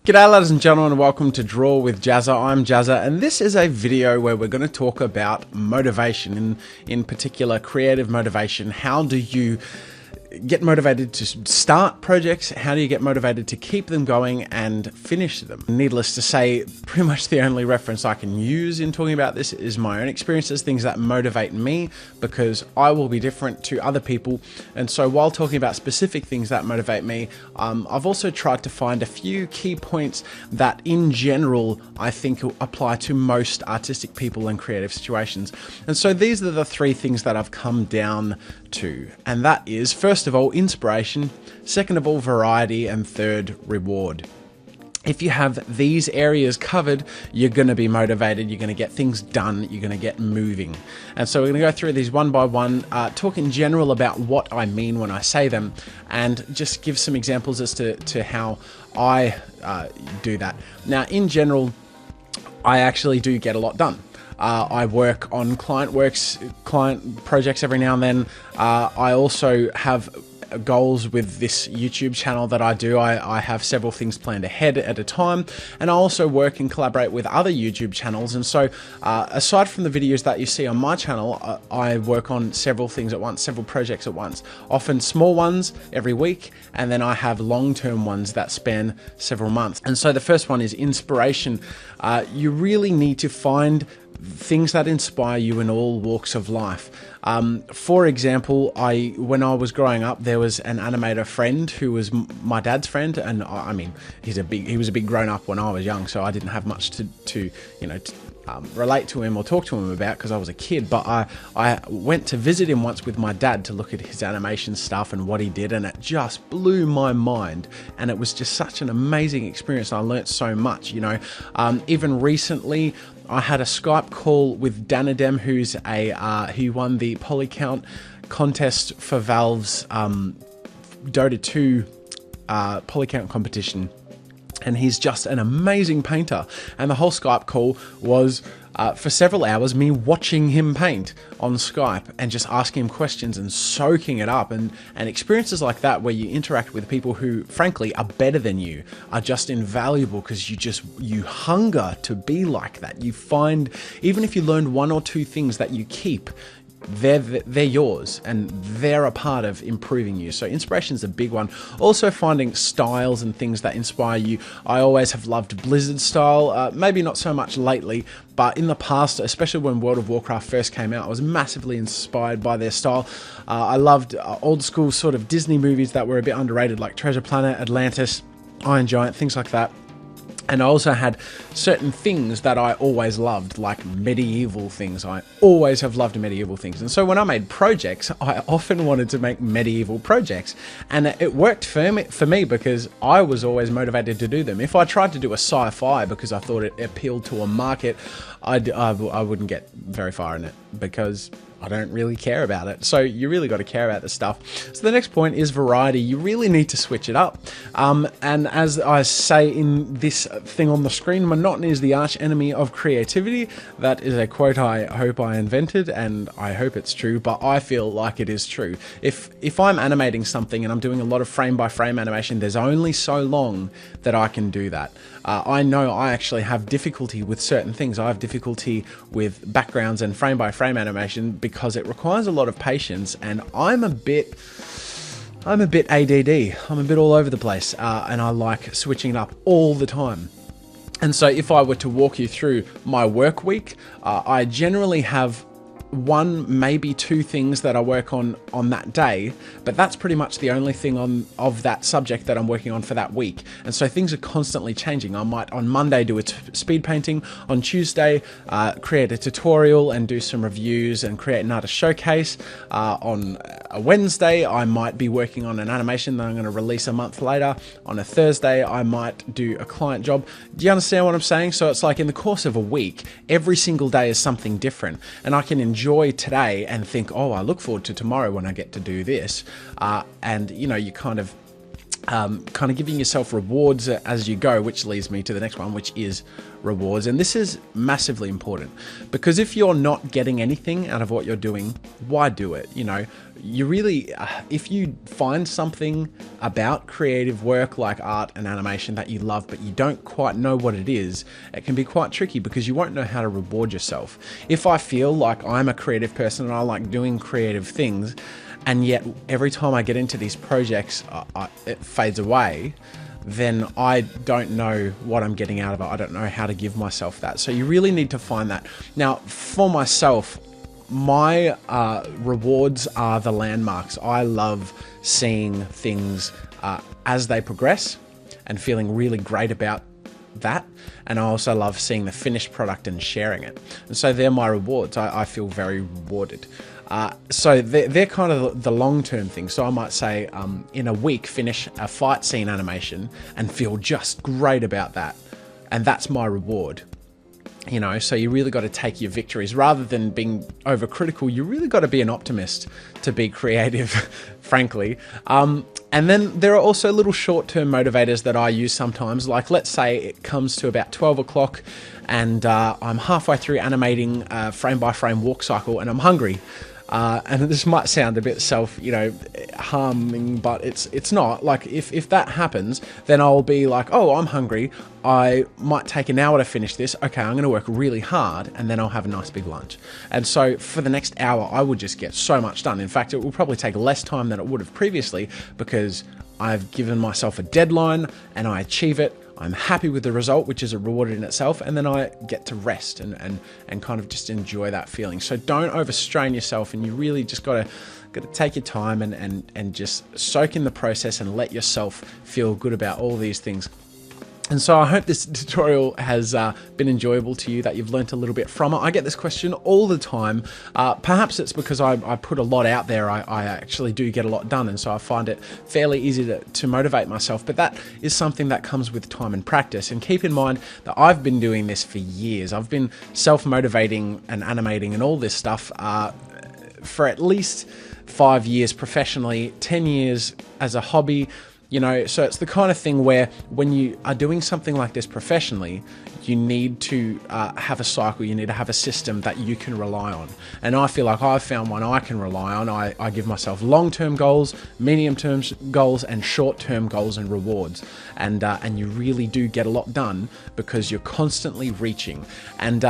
G'day ladies and gentlemen, and welcome to Draw with Jazza. I'm Jazza, and this is a video where we're going to talk about motivation, in particular creative motivation. How do you get motivated to start projects? How do you get motivated to keep them going and finish them? Needless to say, pretty much the only reference I can use in talking about this is my own experiences, things that motivate me, because I will be different to other people. And so while talking about specific things that motivate me, I've also tried to find a few key points that in general I think apply to most artistic people and creative situations. And so these are the three things that I've come down to, and that is, first of all, inspiration, second of all, variety, and third, reward. If you have these areas covered, you're going to be motivated, you're going to get things done, you're going to get moving. And so we're going to go through these one by one, talk in general about what I mean when I say them, and just give some examples as to how I do that. Now, in general, I actually do get a lot done. I work on client projects every now and then. I also have goals with this YouTube channel that I do. I have several things planned ahead at a time, and I also work and collaborate with other YouTube channels. And so aside from the videos that you see on my channel, I work on several things at once, several projects at once, often small ones every week, and then I have long-term ones that span several months. And so the first one is inspiration. You really need to find things that inspire you in all walks of life. For example, when I was growing up, there was an animator friend who was my dad's friend, and I mean, he was a big grown up when I was young, so I didn't have much to relate to him or talk to him about because I was a kid. But I went to visit him once with my dad to look at his animation stuff and what he did, and it just blew my mind. And it was just such an amazing experience. I learnt so much, even recently, I had a Skype call with Danadem, who's he won the Polycount contest for Valve's Dota 2 Polycount competition. And he's just an amazing painter. And the whole Skype call was for several hours me watching him paint on Skype and just asking him questions and soaking it up. And experiences like that where you interact with people who frankly are better than you are just invaluable, because you hunger to be like that. You find, even if you learned one or two things that you keep, they're yours and they're a part of improving you. So inspiration is a big one. Also finding styles and things that inspire you. I always have loved Blizzard style, maybe not so much lately, but in the past, especially when World of Warcraft first came out, I was massively inspired by their style. I loved old school sort of Disney movies that were a bit underrated, like Treasure Planet, Atlantis, Iron Giant, things like that. And I also had certain things that I always loved, like medieval things. I always have loved medieval things. And so when I made projects, I often wanted to make medieval projects. And it worked for me because I was always motivated to do them. If I tried to do a sci-fi because I thought it appealed to a market, I wouldn't get very far in it, because I don't really care about it. So you really got to care about this stuff. So the next point is variety. You really need to switch it up. And as I say in this thing on the screen, monotony is the arch enemy of creativity. That is a quote I hope I invented, and I hope it's true, but I feel like it is true. If I'm animating something and I'm doing a lot of frame by frame animation, there's only so long that I can do that. I know I actually have difficulty with certain things. I have difficulty with backgrounds and frame by frame animation because it requires a lot of patience, and I'm a bit ADD. I'm a bit all over the place, and I like switching it up all the time. And so if I were to walk you through my work week, I generally have one, maybe two things that I work on that day, but that's pretty much the only thing of that subject that I'm working on for that week. And so things are constantly changing. I might on Monday do a speed painting, on Tuesday create a tutorial and do some reviews and create an artist showcase. On a Wednesday I might be working on an animation that I'm going to release a month later. On a Thursday I might do a client job. Do you understand what I'm saying? So it's like in the course of a week, every single day is something different, and I can enjoy today and think, oh, I look forward to tomorrow when I get to do this. And you kind of kind of giving yourself rewards as you go, which leads me to the next one, which is rewards. And this is massively important, because if you're not getting anything out of what you're doing, why do it? You know, you really, if you find something about creative work like art and animation that you love, but you don't quite know what it is, it can be quite tricky because you won't know how to reward yourself. If I feel like I'm a creative person and I like doing creative things, and yet every time I get into these projects, it fades away, then I don't know what I'm getting out of it. I don't know how to give myself that. So you really need to find that. Now, for myself, my rewards are the landmarks. I love seeing things as they progress and feeling really great about that. And I also love seeing the finished product and sharing it. And so they're my rewards. I feel very rewarded. So they're kind of the long-term things. So I might say in a week, finish a fight scene animation and feel just great about that. And that's my reward. You know, so you really got to take your victories rather than being overcritical. You really got to be an optimist to be creative, frankly. And then there are also little short-term motivators that I use sometimes. Like, let's say it comes to about 12 o'clock and I'm halfway through animating a frame-by-frame walk cycle and I'm hungry. And this might sound a bit harming, but it's not. Like, if that happens, then I'll be like, oh, I'm hungry. I might take an hour to finish this. Okay, I'm going to work really hard, and then I'll have a nice big lunch. And so for the next hour, I would just get so much done. In fact, it will probably take less time than it would have previously because I've given myself a deadline and I achieve it. I'm happy with the result, which is a reward in itself, and then I get to rest and kind of just enjoy that feeling. So don't overstrain yourself, and you really just got to take your time and just soak in the process and let yourself feel good about all these things. And so I hope this tutorial has been enjoyable to you, that you've learnt a little bit from it. I get this question all the time. Perhaps it's because I put a lot out there. I actually do get a lot done, and so I find it fairly easy to motivate myself. But that is something that comes with time and practice. And keep in mind that I've been doing this for years. I've been self-motivating and animating and all this stuff for at least 5 years professionally, 10 years as a hobby. You know, so it's the kind of thing where when you are doing something like this professionally, you need to have a cycle, you need to have a system that you can rely on. And I feel like I've found one I can rely on. I give myself long-term goals, medium-term goals, and short-term goals and rewards. And you really do get a lot done because you're constantly reaching. And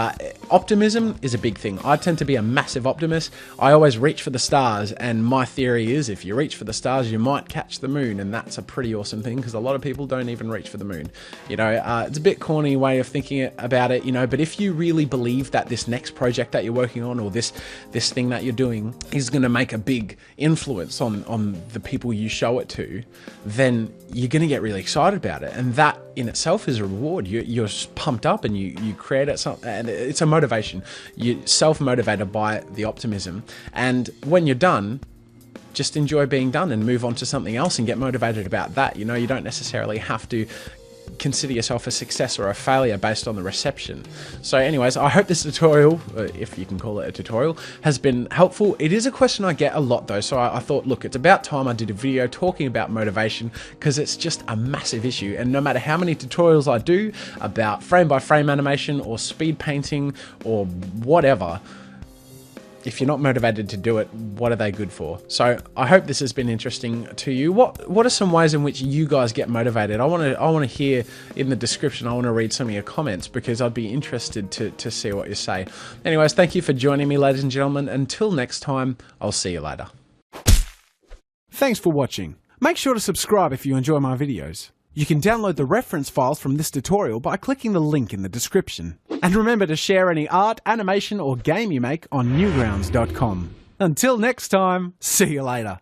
optimism is a big thing. I tend to be a massive optimist. I always reach for the stars, and my theory is if you reach for the stars, you might catch the moon, and that's a pretty awesome thing because a lot of people don't even reach for the moon. You know, it's a bit corny way of thinking about it, you know, but if you really believe that this next project that you're working on or this thing that you're doing is going to make a big influence on the people you show it to, then you're going to get really excited about it, and that in itself is a reward. You're pumped up and you create it, and it's a motivation. You're self-motivated by the optimism, and when you're done, just enjoy being done and move on to something else and get motivated about that. You know, you don't necessarily have to consider yourself a success or a failure based on the reception. So anyways, I hope this tutorial, if you can call it a tutorial, has been helpful. It is a question I get a lot though, so I thought, look, it's about time I did a video talking about motivation because it's just a massive issue, and no matter how many tutorials I do about frame-by-frame animation or speed painting or whatever, if you're not motivated to do it, what are they good for? So I hope this has been interesting to you. What are some ways in which you guys get motivated? I want to hear in the description. I want to read some of your comments because I'd be interested to see what you say. Anyways, thank you for joining me, ladies and gentlemen. Until next time, I'll see you later. Thanks for watching. Make sure to subscribe if you enjoy my videos. You can download the reference files from this tutorial by clicking the link in the description. And remember to share any art, animation, or game you make on Newgrounds.com. Until next time, see you later.